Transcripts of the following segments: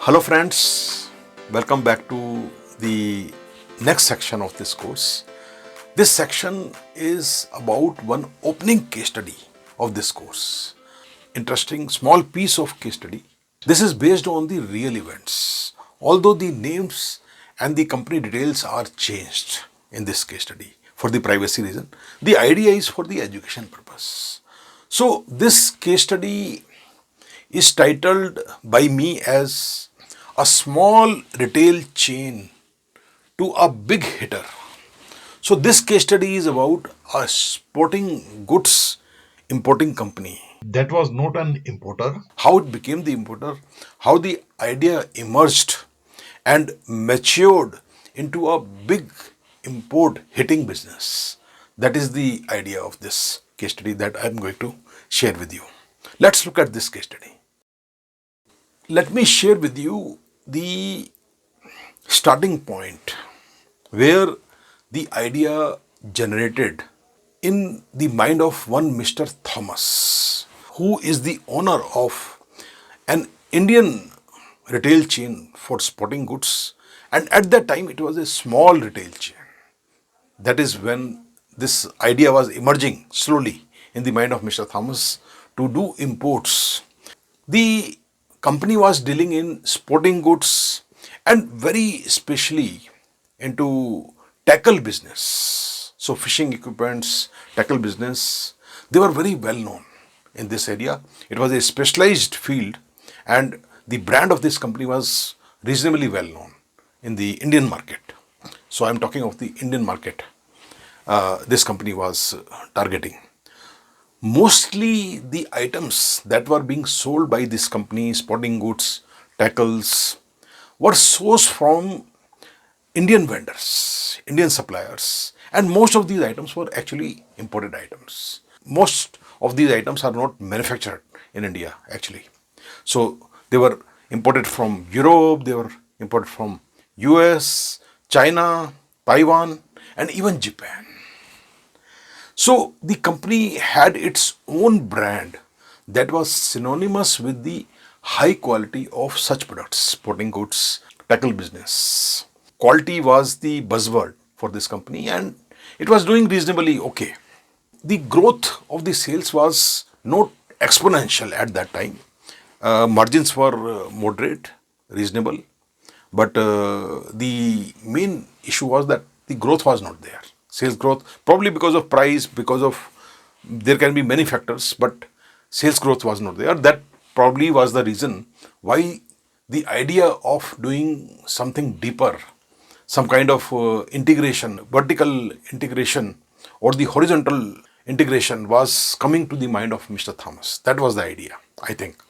Hello friends, welcome back to the next section of this course. This section is about one opening case study of this course. Interesting small piece of case study. This is based on the real events. Although the names and the company details are changed in this case study for the privacy reason, the idea is for the education purpose. So this case study is titled by me as a small retail chain to a big hitter. So this case study is about a sporting goods importing company that was not an importer, how it became the importer, how the idea emerged and matured into a big import hitting business. That is the idea of this case study that I'm going to share with you. Let's look at this case study. Let me share with you the starting point where the idea generated in the mind of one Mr. Thomas, who is the owner of an Indian retail chain for sporting goods. And at that time, it was a small retail chain. That is when this idea was emerging slowly in the mind of Mr. Thomas to do imports. The company was dealing in sporting goods and very especially into tackle business. So fishing equipments, tackle business, they were very well known in this area. It was a specialized field and the brand of this company was reasonably well known in the Indian market. So I'm talking of the Indian market. This company was targeting. Mostly the items that were being sold by this company, sporting goods, tackles, were sourced from Indian vendors, Indian suppliers, and most of these items were actually imported items. Most of these items are not manufactured in India actually. So they were imported from Europe, they were imported from US, China, Taiwan, and even Japan. So the company had its own brand that was synonymous with the high quality of such products, sporting goods, tackle business. Quality was the buzzword for this company and it was doing reasonably okay. The growth of the sales was not exponential at that time. Margins were moderate, reasonable, but the main issue was that the growth was not there. Sales growth, probably because of price, because of there can be many factors, but sales growth was not there. That probably was the reason why the idea of doing something deeper, some kind of integration, vertical integration, or the horizontal integration was coming to the mind of Mr. Thomas. That was the idea, I think.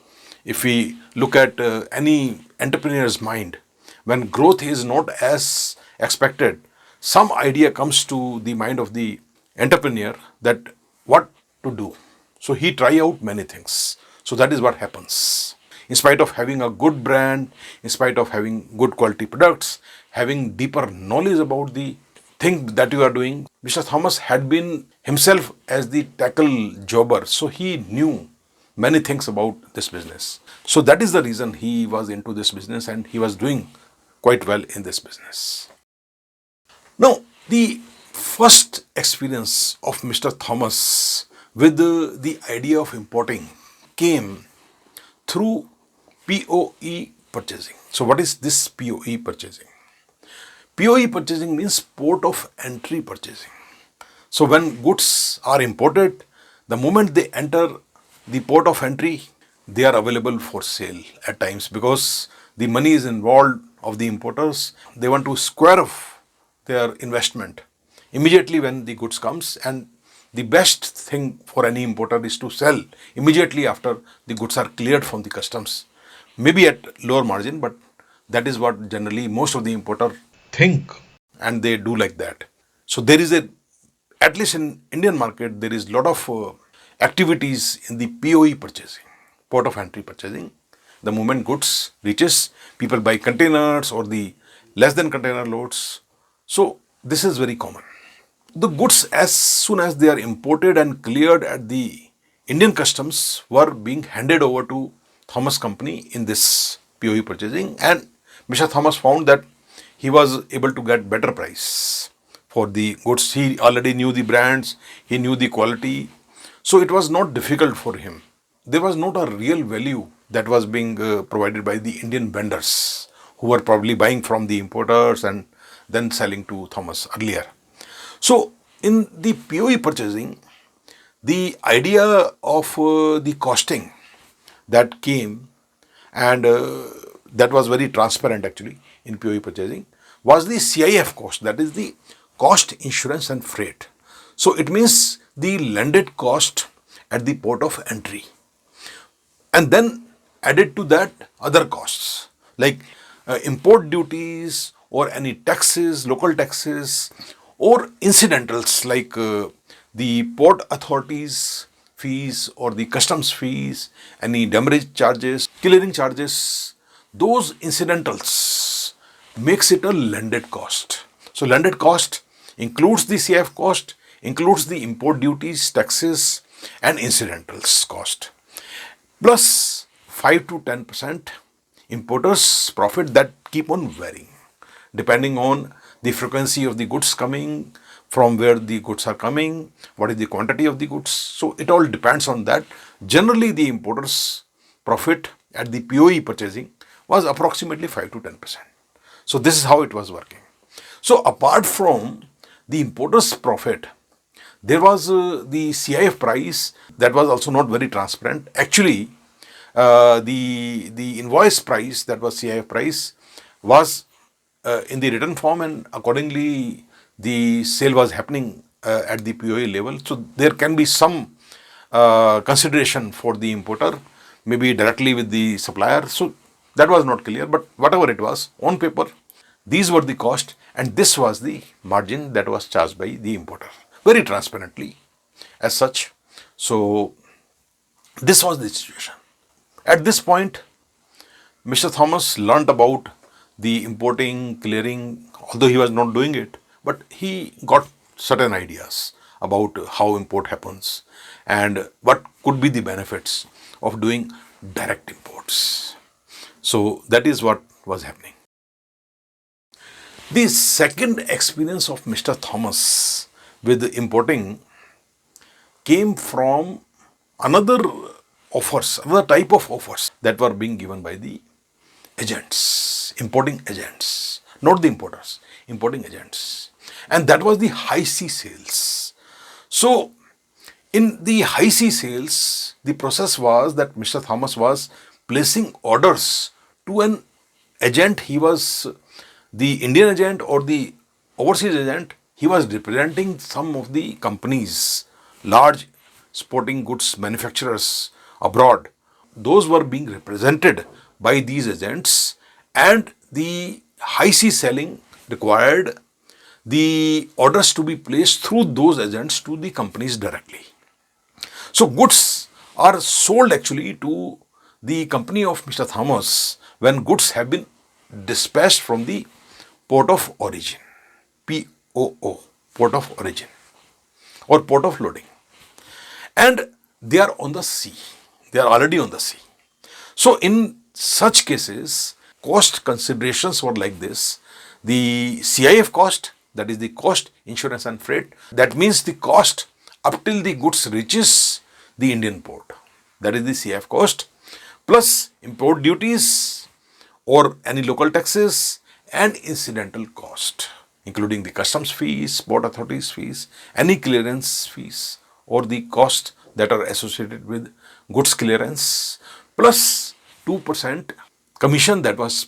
If we look at any entrepreneur's mind, when growth is not as expected, some idea comes to the mind of the entrepreneur that what to do. So he try out many things. So that is what happens. In spite of having a good brand, in spite of having good quality products, having deeper knowledge about the thing that you are doing, Mr. Thomas had been himself as the tackle jobber. So he knew many things about this business. So that is the reason he was into this business and he was doing quite well in this business. Now, the first experience of Mr. Thomas with the idea of importing came through POE purchasing. So, what is this POE purchasing? POE purchasing means port of entry purchasing. So, when goods are imported, the moment they enter the port of entry, they are available for sale at times because the money is involved of the importers. They want to square off their investment immediately when the goods comes, and the best thing for any importer is to sell immediately after the goods are cleared from the customs, maybe at lower margin, but that is what generally most of the importer think, and they do like that. So there is a, at least in Indian market, there is lot of activities in the POE purchasing, port of entry purchasing. The moment goods reaches, people buy containers or the less than container loads. So this is very common. The goods, as soon as they are imported and cleared at the Indian customs, were being handed over to Thomas Company in this POE purchasing, and Mr. Thomas found that he was able to get better price for the goods. He already knew the brands, he knew the quality, so it was not difficult for him. There was not a real value that was being provided by the Indian vendors who were probably buying from the importers and then selling to Thomas earlier. So in the POE purchasing, the idea of the costing that came, and that was very transparent actually in POE purchasing, was the CIF cost, that is the cost, insurance and freight. So it means the landed cost at the port of entry, and then added to that other costs like import duties or any taxes, local taxes, or incidentals like the port authorities fees or the customs fees, any demurrage charges, clearing charges. Those incidentals makes it a landed cost. So landed cost includes the CF cost, includes the import duties, taxes and incidentals cost, plus 5 to 10% importers profit that keep on varying depending on the frequency of the goods coming, from where the goods are coming, what is the quantity of the goods. So it all depends on that. Generally the importers profit at the POE purchasing was approximately 5 to 10%. So this is how it was working. So apart from the importers profit, there was the CIF price that was also not very transparent. Actually, the invoice price, that was CIF price, was in the written form, and accordingly the sale was happening at the POA level. So there can be some consideration for the importer, maybe directly with the supplier. So that was not clear, but whatever it was, on paper, these were the cost, and this was the margin that was charged by the importer, very transparently as such. So this was the situation. At this point, Mr. Thomas learnt about the importing, clearing, although he was not doing it, but he got certain ideas about how import happens and what could be the benefits of doing direct imports. So that is what was happening. The second experience of Mr. Thomas with importing came from another another type of offers that were being given by the agents, importing agents, not the importers, importing agents. And that was the high sea sales. So in the high sea sales, the process was that Mr. Thomas was placing orders to an agent. He was the Indian agent or the overseas agent. He was representing some of the companies, large sporting goods manufacturers abroad. Those were being represented by these agents, and the high sea selling required the orders to be placed through those agents to the companies directly. So goods are sold actually to the company of Mr. Thomas when goods have been dispatched from the port of origin, POO, port of origin or port of loading, and they are on the sea. They are already on the sea. So in such cases, cost considerations were like this. The CIF cost, that is the cost, insurance and freight, that means the cost up till the goods reaches the Indian port, that is the CIF cost, plus import duties or any local taxes and incidental cost, including the customs fees, port authorities fees, any clearance fees or the cost that are associated with goods clearance, plus 2% commission that was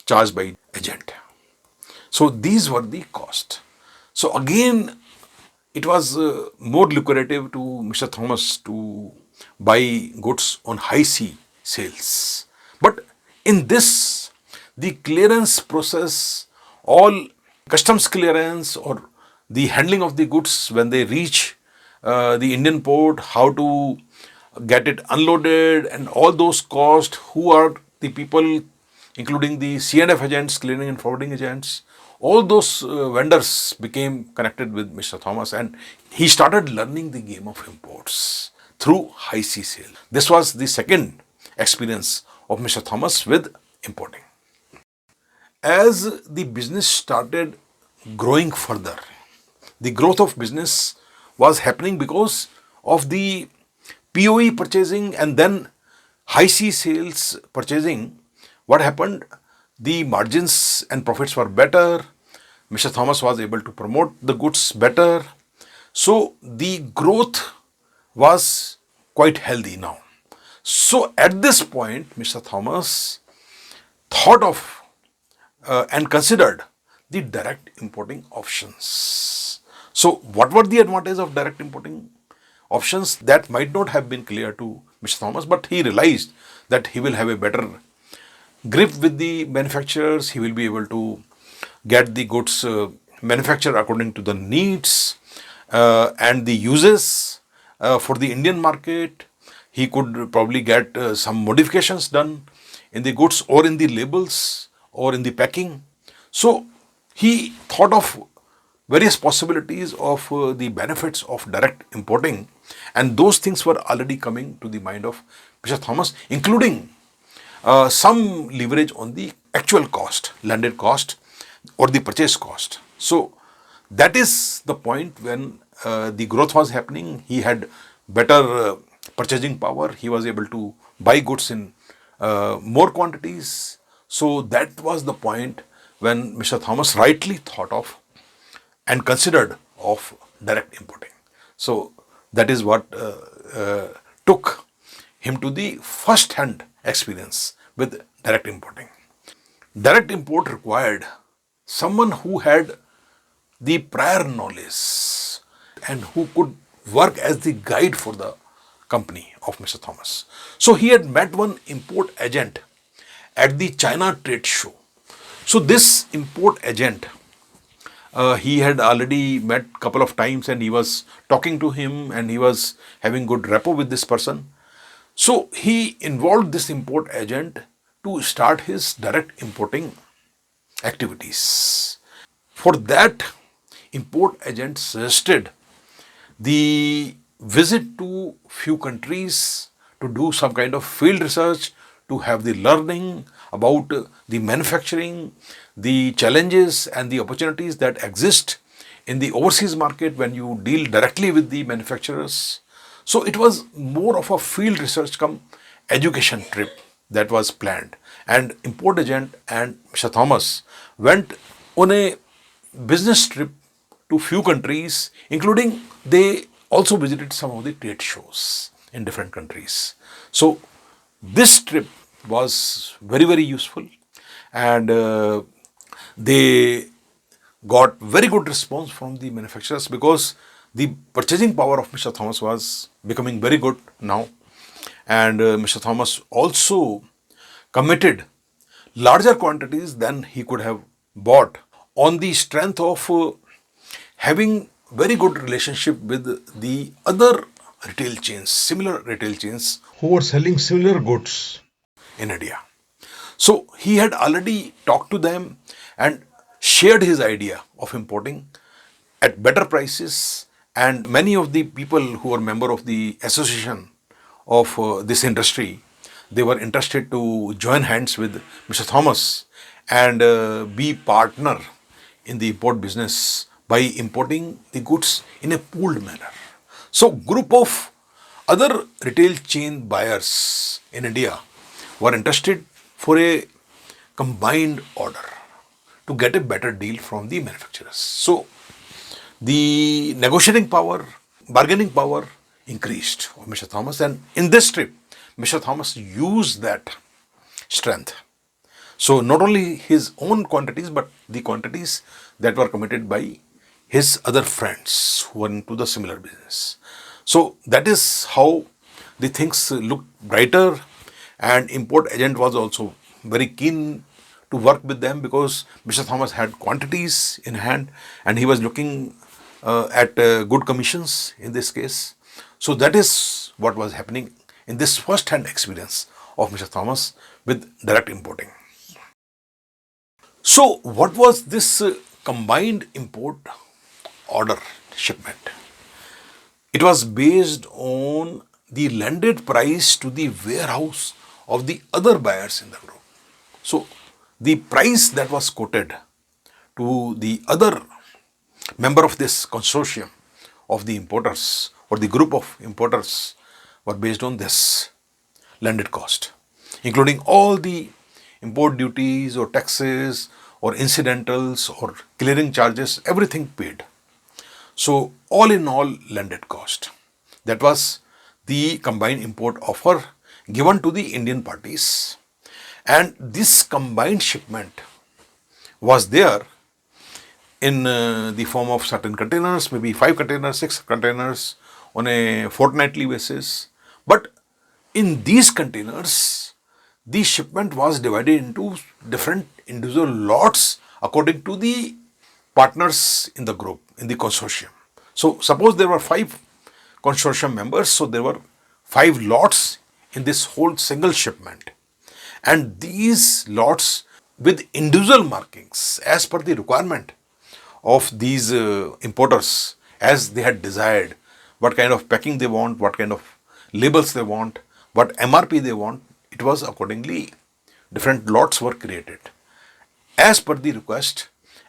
charged by agent. So these were the cost. So again, it was more lucrative to Mr. Thomas to buy goods on high sea sales. But in this, the clearance process, all customs clearance or the handling of the goods when they reach the Indian port, how to get it unloaded, and all those costs, who are the people, including the C&F agents, clearing and forwarding agents, all those vendors became connected with Mr. Thomas, and he started learning the game of imports through high sea sale. This was the second experience of Mr. Thomas with importing. As the business started growing further, the growth of business was happening because of the POE purchasing and then high C sales purchasing. What happened? The margins and profits were better. Mr. Thomas was able to promote the goods better. So the growth was quite healthy now. So at this point, Mr. Thomas thought of and considered the direct importing options. So, what were the advantages of direct importing options? That might not have been clear to Mr. Thomas, but he realized that he will have a better grip with the manufacturers. He will be able to get the goods manufactured according to the needs and the uses for the Indian market. He could probably get some modifications done in the goods or in the labels or in the packing. So he thought of various possibilities of the benefits of direct importing, and those things were already coming to the mind of Mr. Thomas, including some leverage on the actual cost, landed cost, or the purchase cost. So that is the point when the growth was happening. He had better purchasing power. He was able to buy goods in more quantities. So that was the point when Mr. Thomas rightly thought of and considered of direct importing. So that is what took him to the first hand experience with direct importing. Direct import required someone who had the prior knowledge and who could work as the guide for the company of Mr. Thomas. So he had met one import agent at the China trade show. So this import agent, he had already met a couple of times and he was talking to him and he was having good rapport with this person. So he involved this import agent to start his direct importing activities. For that, import agent suggested the visit to few countries to do some kind of field research, to have the learning about the manufacturing, the challenges and the opportunities that exist in the overseas market when you deal directly with the manufacturers. So it was more of a field research come education trip that was planned, and import agent and Mr. Thomas went on a business trip to few countries, including they also visited some of the trade shows in different countries. So this trip was very useful, and they got very good response from the manufacturers because the purchasing power of Mr. Thomas was becoming very good now, and Mr. Thomas also committed larger quantities than he could have bought on the strength of having very good relationship with the other retail chains, similar retail chains who were selling similar goods in India. So he had already talked to them and shared his idea of importing at better prices, and many of the people who were member of the association of this industry, they were interested to join hands with Mr. Thomas and be partner in the import business by importing the goods in a pooled manner. So group of other retail chain buyers in India were interested for a combined order to get a better deal from the manufacturers. So the negotiating power, bargaining power increased of Mr. Thomas, and in this trip, Mr. Thomas used that strength. So not only his own quantities, but the quantities that were committed by his other friends who were into the similar business. So that is how the things looked brighter, and import agent was also very keen to work with them because Mr. Thomas had quantities in hand and he was looking at good commissions in this case. So that is what was happening in this first hand experience of Mr. Thomas with direct importing. So what was this combined import order shipment? It was based on the landed price to the warehouse of the other buyers in the group. So the price that was quoted to the other member of this consortium of the importers or the group of importers were based on this landed cost, including all the import duties or taxes or incidentals or clearing charges, everything paid. So all in all, landed cost. That was the combined import offer given to the Indian parties. And this combined shipment was there in the form of certain containers, maybe 5 containers, 6 containers on a fortnightly basis. But in these containers, the shipment was divided into different individual lots according to the partners in the group, in the consortium. So suppose there were 5 consortium members, so there were 5 lots in this whole single shipment. And these lots with individual markings as per the requirement of these importers, as they had desired, what kind of packing they want, what kind of labels they want, what MRP they want, it was accordingly different lots were created as per the request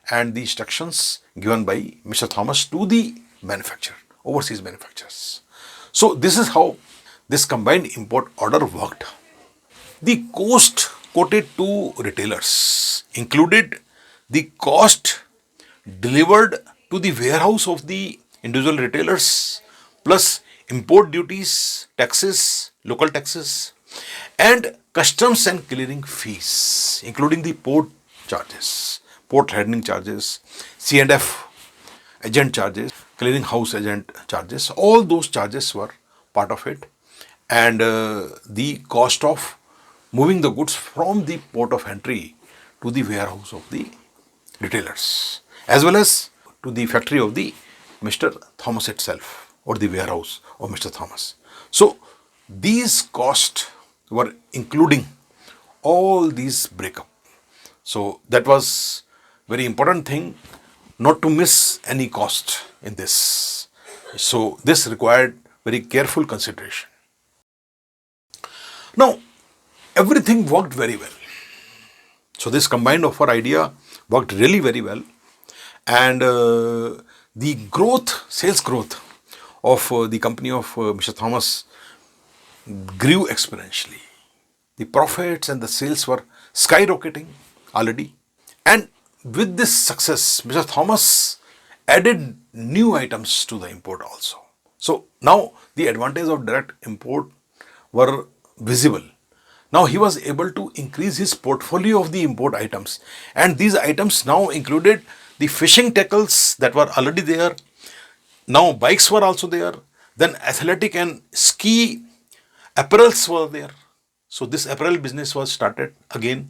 and the instructions given by Mr. Thomas to the manufacturer, overseas manufacturers. So this is how this combined import order worked. The cost quoted to retailers included the cost delivered to the warehouse of the individual retailers plus import duties, taxes, local taxes, and customs and clearing fees, including the port charges, port handling charges, C&F agent charges, clearing house agent charges. All those charges were part of it, and the cost of moving the goods from the port of entry to the warehouse of the retailers, as well as to the factory of the Mr. Thomas itself or the warehouse of Mr. Thomas. So these costs were including all these breakup. So that was very important thing, not to miss any cost in this. So this required very careful consideration. Now everything worked very well. So this combined offer idea worked really very well, and the growth, sales growth of the company of Mr. Thomas grew exponentially. The profits and the sales were skyrocketing already, and with this success, Mr. Thomas added new items to the import also. So now the advantage of direct import were visible. Now he was able to increase his portfolio of the import items, and these items now included the fishing tackles that were already there. Now bikes were also there. Then athletic and ski apparels were there. So this apparel business was started again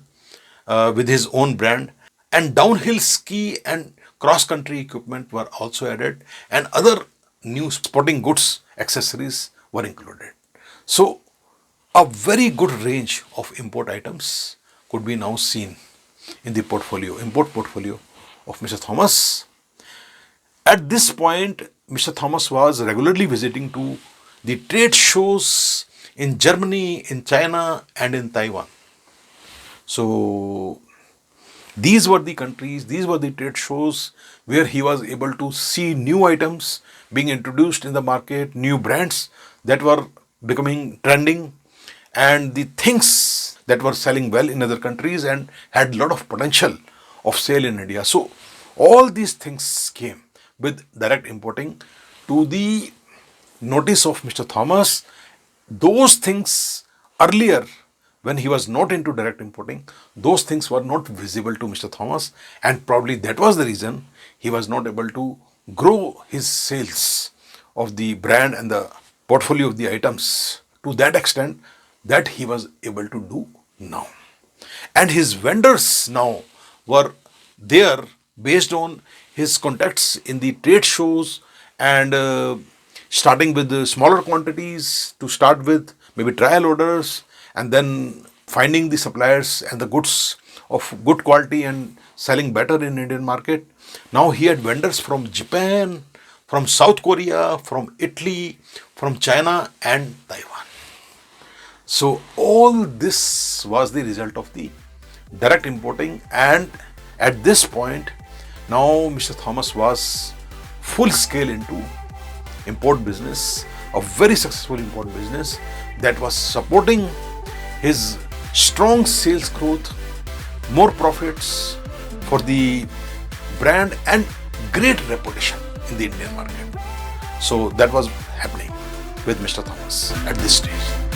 with his own brand, and downhill ski and cross country equipment were also added, and other new sporting goods accessories were included. So a very good range of import items could be now seen in the portfolio, import portfolio of Mr. Thomas. At this point, Mr. Thomas was regularly visiting to the trade shows in Germany, in China, and in Taiwan. So these were the countries, these were the trade shows where he was able to see new items being introduced in the market, new brands that were becoming trending, and the things that were selling well in other countries and had a lot of potential of sale in India. So all these things came with direct importing to the notice of Mr. Thomas. Those things earlier, when he was not into direct importing, those things were not visible to Mr. Thomas, and probably that was the reason he was not able to grow his sales of the brand and the portfolio of the items to that extent that he was able to do now. And his vendors now were there based on his contacts in the trade shows, and starting with the smaller quantities to start with, maybe trial orders, and then finding the suppliers and the goods of good quality and selling better in Indian market. Now he had vendors from Japan, from South Korea, from Italy, from China and Taiwan. So all this was the result of the direct importing, and at this point, now Mr. Thomas was full scale into import business, a very successful import business that was supporting his strong sales growth, more profits for the brand, and great reputation in the Indian market. So that was happening with Mr. Thomas at this stage.